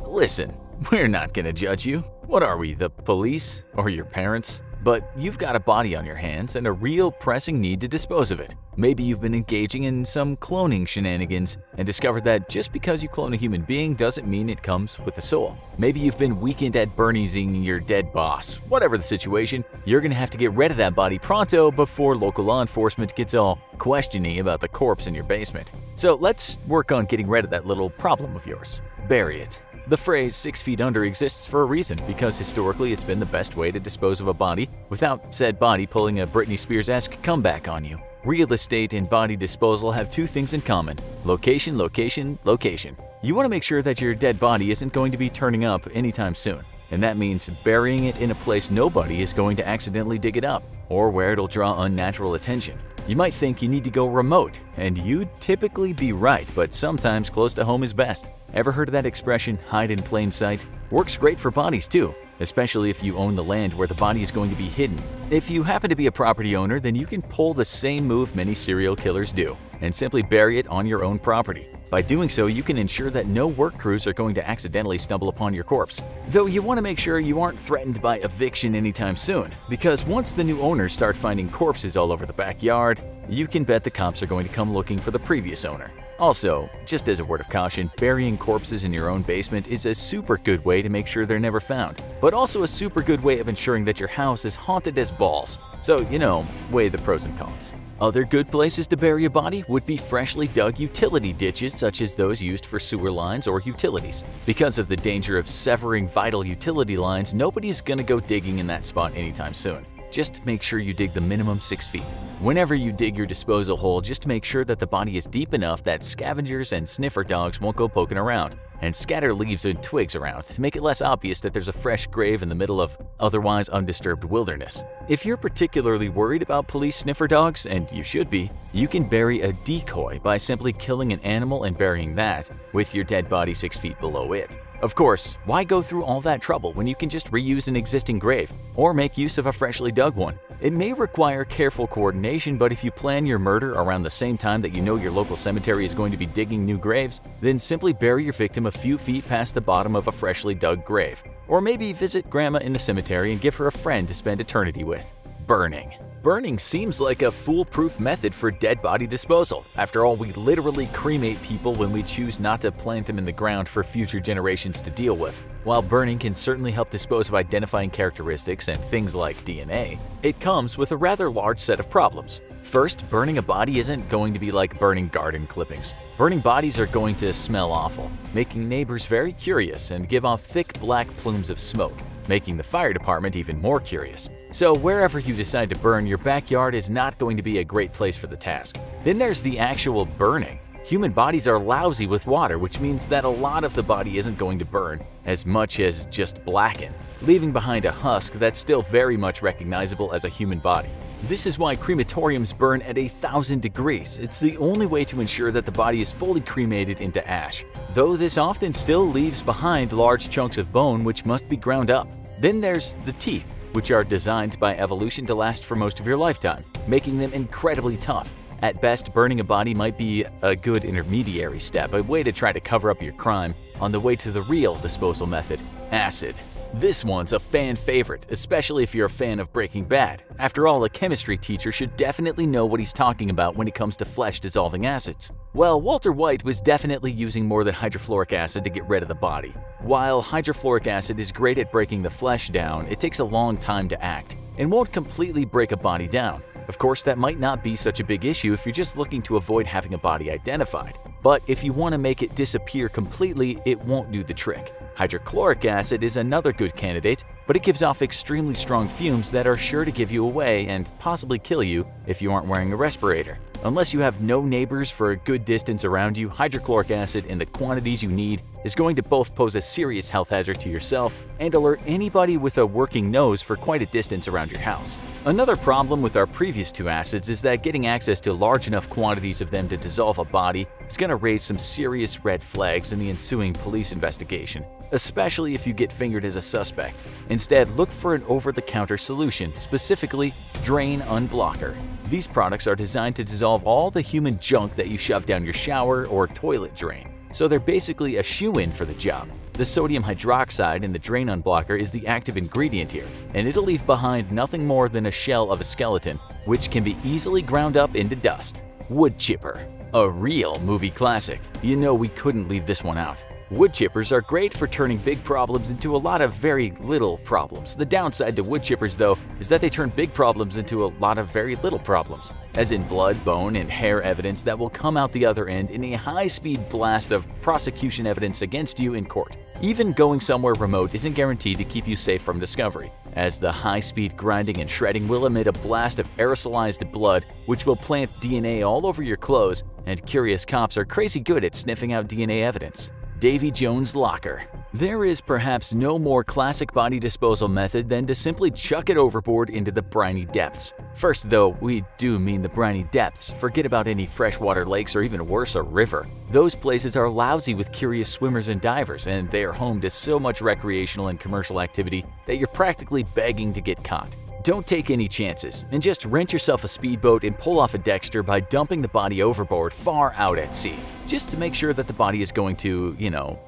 Listen, we're not gonna judge you. What are we, the police or your parents? But you've got a body on your hands and a real pressing need to dispose of it. Maybe you've been engaging in some cloning shenanigans and discovered that just because you clone a human being doesn't mean it comes with a soul. Maybe you've been weekend at Bernie's-ing your dead boss. Whatever the situation, you're gonna have to get rid of that body pronto before local law enforcement gets all questioning about the corpse in your basement. So let's work on getting rid of that little problem of yours. Bury it. The phrase 6 feet under exists for a reason, because historically it's been the best way to dispose of a body without said body pulling a Britney Spears-esque comeback on you. Real estate and body disposal have two things in common: location, location, location. You want to make sure that your dead body isn't going to be turning up anytime soon, and that means burying it in a place nobody is going to accidentally dig it up, or where it'll draw unnatural attention. You might think you need to go remote, and you'd typically be right, but sometimes close to home is best. Ever heard of that expression, hide in plain sight? Works great for bodies too, especially if you own the land where the body is going to be hidden. If you happen to be a property owner, then you can pull the same move many serial killers do, and simply bury it on your own property. By doing so, you can ensure that no work crews are going to accidentally stumble upon your corpse. Though you want to make sure you aren't threatened by eviction anytime soon, because once the new owners start finding corpses all over the backyard, you can bet the cops are going to come looking for the previous owner. Also, just as a word of caution, burying corpses in your own basement is a super good way to make sure they're never found, but also a super good way of ensuring that your house is haunted as balls. So, weigh the pros and cons. Other good places to bury a body would be freshly dug utility ditches such as those used for sewer lines or utilities. Because of the danger of severing vital utility lines, nobody's gonna go digging in that spot anytime soon. Just make sure you dig the minimum 6 feet. Whenever you dig your disposal hole, just make sure that the body is deep enough that scavengers and sniffer dogs won't go poking around, and scatter leaves and twigs around to make it less obvious that there's a fresh grave in the middle of otherwise undisturbed wilderness. If you're particularly worried about police sniffer dogs, and you should be, you can bury a decoy by simply killing an animal and burying that with your dead body 6 feet below it. Of course, why go through all that trouble when you can just reuse an existing grave or make use of a freshly dug one? It may require careful coordination, but if you plan your murder around the same time that you know your local cemetery is going to be digging new graves, then simply bury your victim a few feet past the bottom of a freshly dug grave. Or maybe visit grandma in the cemetery and give her a friend to spend eternity with. Burning. Burning seems like a foolproof method for dead body disposal. After all, we literally cremate people when we choose not to plant them in the ground for future generations to deal with. While burning can certainly help dispose of identifying characteristics and things like DNA, it comes with a rather large set of problems. First, burning a body isn't going to be like burning garden clippings. Burning bodies are going to smell awful, making neighbors very curious and give off thick black plumes of smoke, making the fire department even more curious. So wherever you decide to burn, your backyard is not going to be a great place for the task. Then there's the actual burning. Human bodies are lousy with water, which means that a lot of the body isn't going to burn as much as just blacken, leaving behind a husk that's still very much recognizable as a human body. This is why crematoriums burn at 1,000 degrees. It's the only way to ensure that the body is fully cremated into ash, though this often still leaves behind large chunks of bone which must be ground up. Then there's the teeth, which are designed by evolution to last for most of your lifetime, making them incredibly tough. At best, burning a body might be a good intermediary step, a way to try to cover up your crime on the way to the real disposal method: acid. This one's a fan favorite, especially if you're a fan of Breaking Bad. After all, a chemistry teacher should definitely know what he's talking about when it comes to flesh-dissolving acids. Well, Walter White was definitely using more than hydrofluoric acid to get rid of the body. While hydrofluoric acid is great at breaking the flesh down, it takes a long time to act and won't completely break a body down. Of course, that might not be such a big issue if you're just looking to avoid having a body identified. But if you want to make it disappear completely, it won't do the trick. Hydrochloric acid is another good candidate, but it gives off extremely strong fumes that are sure to give you away and possibly kill you if you aren't wearing a respirator. Unless you have no neighbors for a good distance around you, hydrochloric acid in the quantities you need is going to both pose a serious health hazard to yourself and alert anybody with a working nose for quite a distance around your house. Another problem with our previous two acids is that getting access to large enough quantities of them to dissolve a body is going to raise some serious red flags in the ensuing police investigation, especially if you get fingered as a suspect. Instead, look for an over-the-counter solution, specifically Drain Unblocker. These products are designed to dissolve all the human junk that you shove down your shower or toilet drain, so they're basically a shoo-in for the job. The sodium hydroxide in the drain unblocker is the active ingredient here, and it'll leave behind nothing more than a shell of a skeleton, which can be easily ground up into dust. Woodchipper. A real movie classic. You know we couldn't leave this one out. Woodchippers are great for turning big problems into a lot of very little problems. The downside to woodchippers, though, is that they turn big problems into a lot of very little problems, as in blood, bone, and hair evidence that will come out the other end in a high-speed blast of prosecution evidence against you in court. Even going somewhere remote isn't guaranteed to keep you safe from discovery, as the high-speed grinding and shredding will emit a blast of aerosolized blood which will plant DNA all over your clothes, and curious cops are crazy good at sniffing out DNA evidence. Davey Jones' locker. There is perhaps no more classic body disposal method than to simply chuck it overboard into the briny depths. First, though, we do mean the briny depths. Forget about any freshwater lakes or even worse, a river. Those places are lousy with curious swimmers and divers, and they are home to so much recreational and commercial activity that you're practically begging to get caught. Don't take any chances, and just rent yourself a speedboat and pull off a Dexter by dumping the body overboard far out at sea, just to make sure that the body is going to,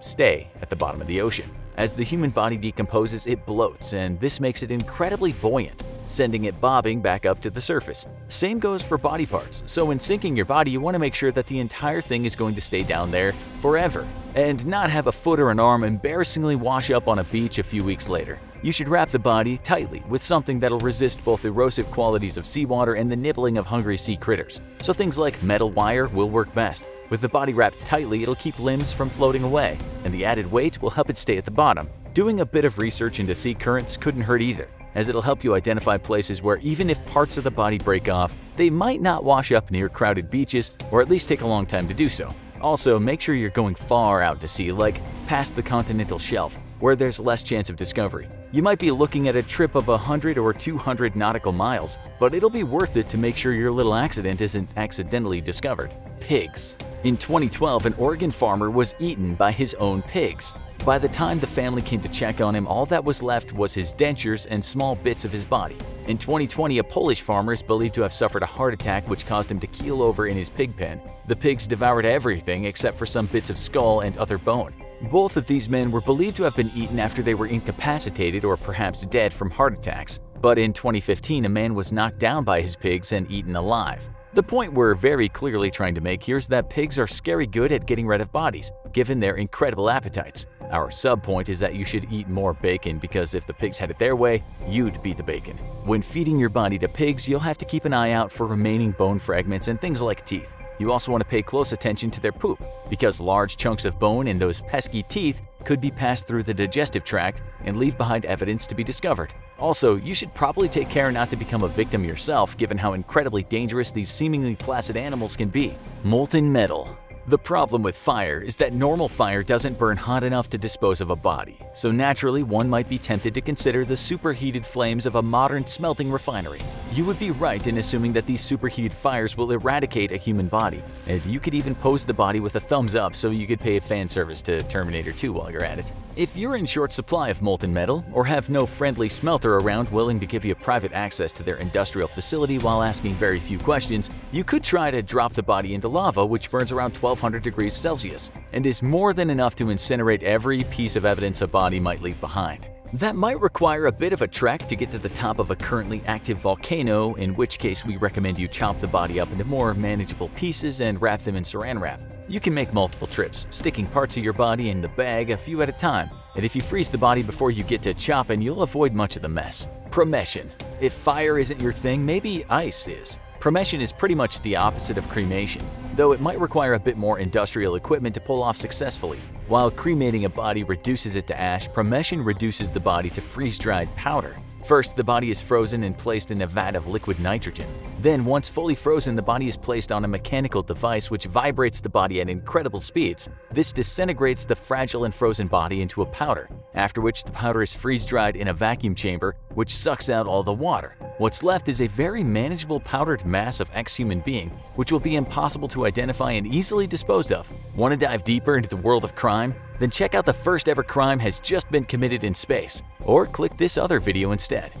stay at the bottom of the ocean. As the human body decomposes, it bloats, and this makes it incredibly buoyant, sending it bobbing back up to the surface. Same goes for body parts, so when sinking your body, you want to make sure that the entire thing is going to stay down there forever, and not have a foot or an arm embarrassingly wash up on a beach a few weeks later. You should wrap the body tightly with something that'll resist both erosive qualities of seawater and the nibbling of hungry sea critters. So things like metal wire will work best. With the body wrapped tightly, it'll keep limbs from floating away, and the added weight will help it stay at the bottom. Doing a bit of research into sea currents couldn't hurt either, as it'll help you identify places where even if parts of the body break off, they might not wash up near crowded beaches, or at least take a long time to do so. Also, make sure you're going far out to sea, like past the continental shelf, where there's less chance of discovery. You might be looking at a trip of 100 or 200 nautical miles, but it'll be worth it to make sure your little accident isn't accidentally discovered. Pigs. In 2012, an Oregon farmer was eaten by his own pigs. By the time the family came to check on him, all that was left was his dentures and small bits of his body. In 2020, a Polish farmer is believed to have suffered a heart attack which caused him to keel over in his pig pen. The pigs devoured everything except for some bits of skull and other bone. Both of these men were believed to have been eaten after they were incapacitated or perhaps dead from heart attacks. But in 2015, a man was knocked down by his pigs and eaten alive. The point we're very clearly trying to make here is that pigs are scary good at getting rid of bodies, given their incredible appetites. Our sub-point is that you should eat more bacon because if the pigs had it their way, you'd be the bacon. When feeding your body to pigs, you'll have to keep an eye out for remaining bone fragments and things like teeth. You also want to pay close attention to their poop, because large chunks of bone and those pesky teeth could be passed through the digestive tract and leave behind evidence to be discovered. Also, you should probably take care not to become a victim yourself, given how incredibly dangerous these seemingly placid animals can be. Molten metal. The problem with fire is that normal fire doesn't burn hot enough to dispose of a body, so naturally one might be tempted to consider the superheated flames of a modern smelting refinery. You would be right in assuming that these superheated fires will eradicate a human body, and you could even pose the body with a thumbs up so you could pay a fan service to Terminator 2 while you're at it. If you're in short supply of molten metal, or have no friendly smelter around willing to give you private access to their industrial facility while asking very few questions, you could try to drop the body into lava, which burns around 1200 degrees Celsius, and is more than enough to incinerate every piece of evidence a body might leave behind. That might require a bit of a trek to get to the top of a currently active volcano, in which case we recommend you chop the body up into more manageable pieces and wrap them in saran wrap. You can make multiple trips, sticking parts of your body in the bag a few at a time, and if you freeze the body before you get to chopping, you'll avoid much of the mess. Promession. If fire isn't your thing, maybe ice is. Promession is pretty much the opposite of cremation, though it might require a bit more industrial equipment to pull off successfully. While cremating a body reduces it to ash, promession reduces the body to freeze-dried powder. First, the body is frozen and placed in a vat of liquid nitrogen. Then, once fully frozen, the body is placed on a mechanical device which vibrates the body at incredible speeds. This disintegrates the fragile and frozen body into a powder, after which the powder is freeze-dried in a vacuum chamber, which sucks out all the water. What's left is a very manageable powdered mass of ex-human being, which will be impossible to identify and easily disposed of. Want to dive deeper into the world of crime? Then check out the first ever crime has just been committed in space, or click this other video instead.